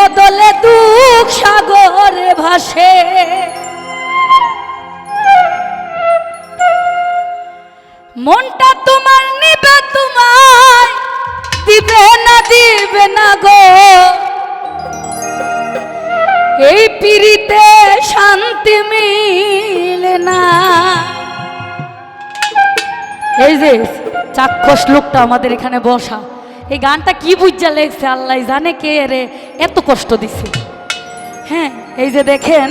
বদলে দুঃখ সাগরে ভাসে। মনটা তোমার নিবে তোমায় দিবে না গো, এই পিরিতে শান্তি মিলে না। এই যে চাক্ষুষ লোকটা আমাদের এখানে বসা, এই গানটা কি বুঝা লেগছে আল্লাহ জানে, কে রে এত কষ্ট দিছে। হ্যাঁ, এই যে দেখেন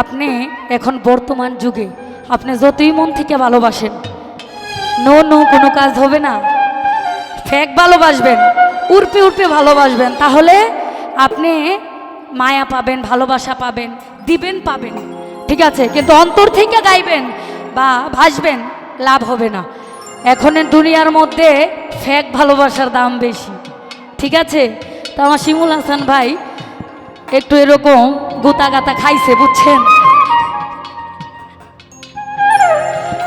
আপনি এখন বর্তমান যুগে আপনি যতই মন থেকে ভালোবাসেন, নো কোনো কাজ হবে না। ফেক ভালোবাসবেন, উর্পে ভালোবাসবেন, তাহলে আপনি মায়া পাবেন, ভালোবাসা পাবেন, পাবেন, ঠিক আছে। কিন্তু অন্তর থেকে গাইবেন বা ভাসবেন, লাভ হবে না। এখনের দুনিয়ার মধ্যে ফেক ভালোবাসার দাম বেশি, ঠিক আছে। তো আমার শিমুল হাসান ভাই একটু এরকম গোতা গাতা খাইছে, বুঝছেন।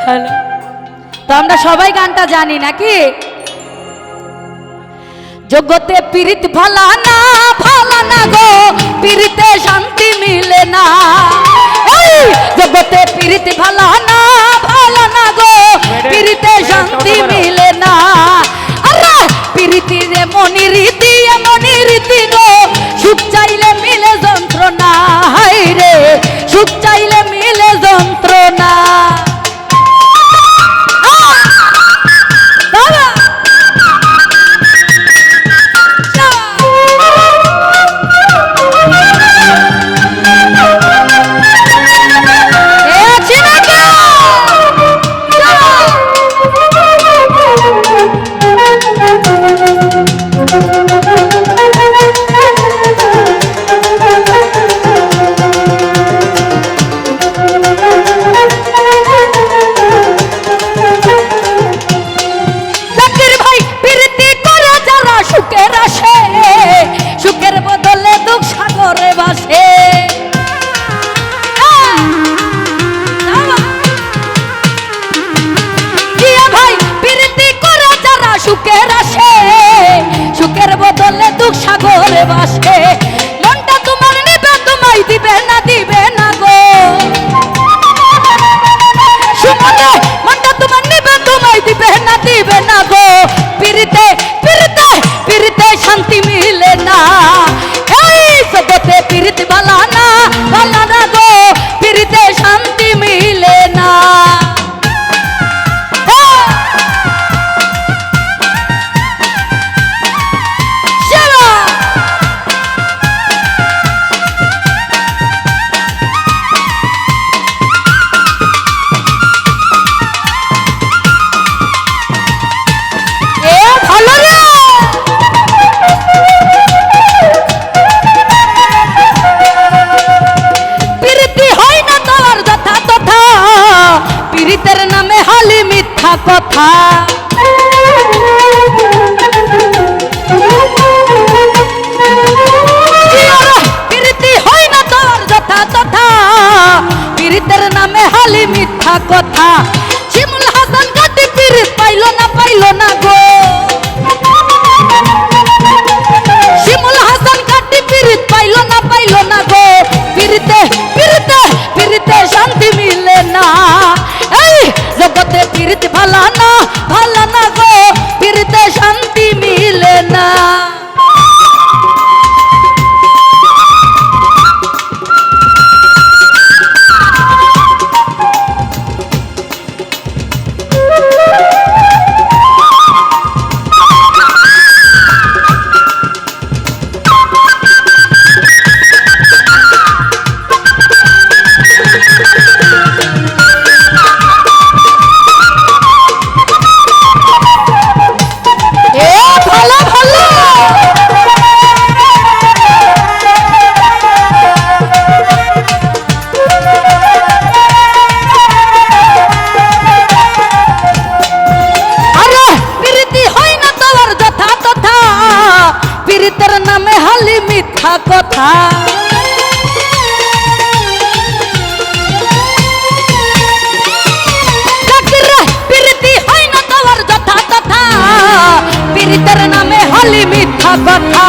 হ্যালো, তো আমরা সবাই গানটা জানি নাকি? জগতে পীড়িত ভালা না গো, পীড়িতে শান্তি মিলে না। জগতে পীড়িত ভালা না গো, পীড়িতে শান্তি মিলে না। আরে পীড়িতি রে মনি রীতি গো, সুখ চাইলে মিলে যন্ত্রণা। হায় রে সুখ চাইলে মিলে যন্ত্রণা। সুখের বদলে দুঃখ সাগরে ভাসে। মনটা তোমার নিবে তোমায় দিবে না গো, সুমনে মনটা তোমার নিবে তোমায় দিবে না গো। পিরিতে শান্তি মিলে না। এই জগতে পিরিত ভালা না গো, পিরিতে শান্তি মিলে না। পীড়িতের নামে হালি মিথ্যা কথা। পীড়িতি হয় না তোর যথা তথা, পীড়িতের নামে হালি মিথ্যা কথা। শিমুল হাসান গাটি পীড়িত পাইল না গো, শিমুল হাসান গাটি পীড়িত পাইল না গো। পীড়িতে শান্তি মিলে না। এই জগতে পীড়িত ভালা না গো, পীড়িতে শান্তি মিলে না। কথা। প্রীতি হয় না তোমার যথা তথা, পীড়িতের নামে হলি মিথ্যা কথা।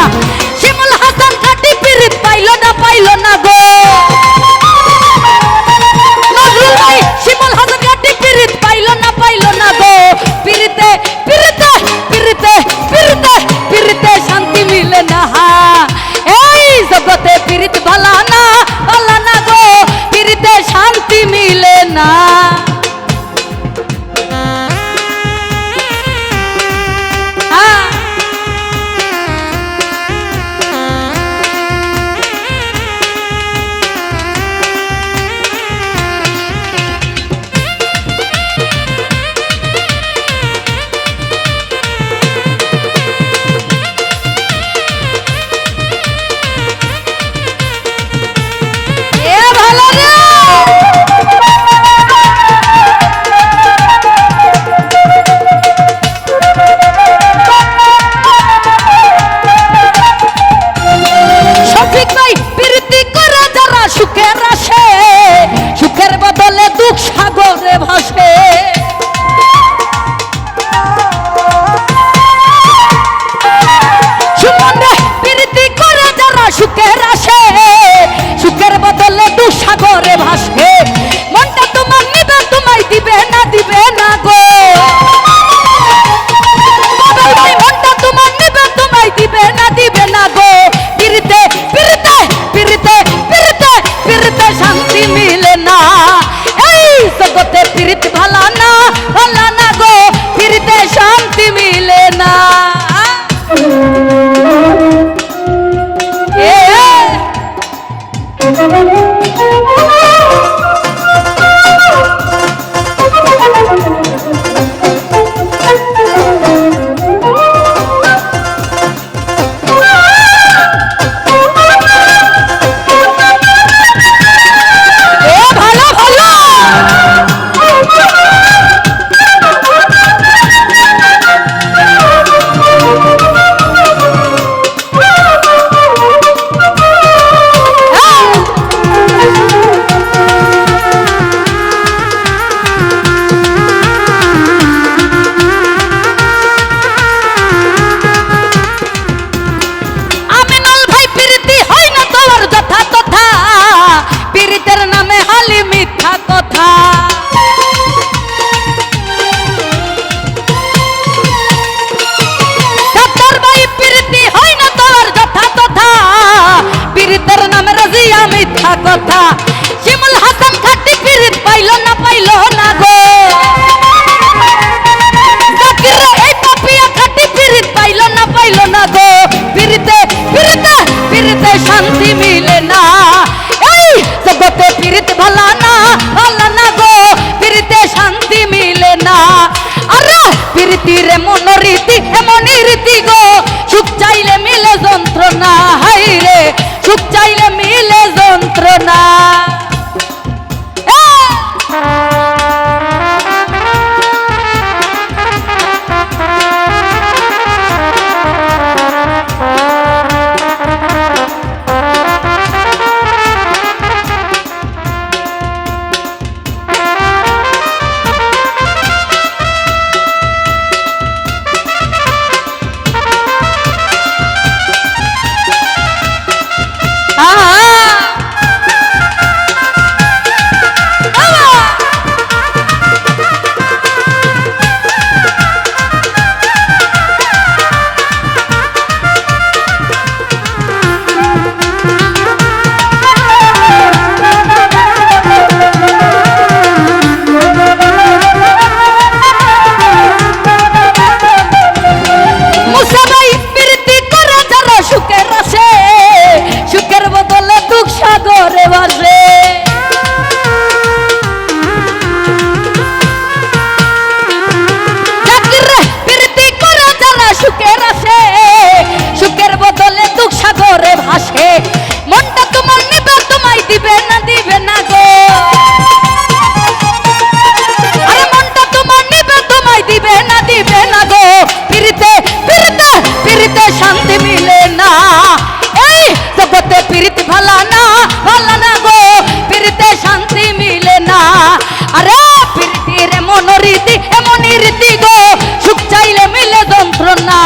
রীতি এমনই রীতি গো, সুখ চাইলে মিলে যন্ত্রণা।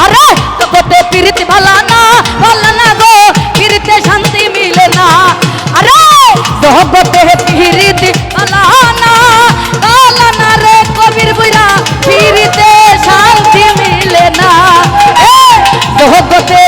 আরে জগতে প্রীতি ভালা না, ভালা না গো, প্রীতিতে শান্তি মিলে না। আরে জগতে প্রীতি ভালা না, ভালা না রে কবির বুইরা, প্রীতিতে শান্তি মিলে না। জগতে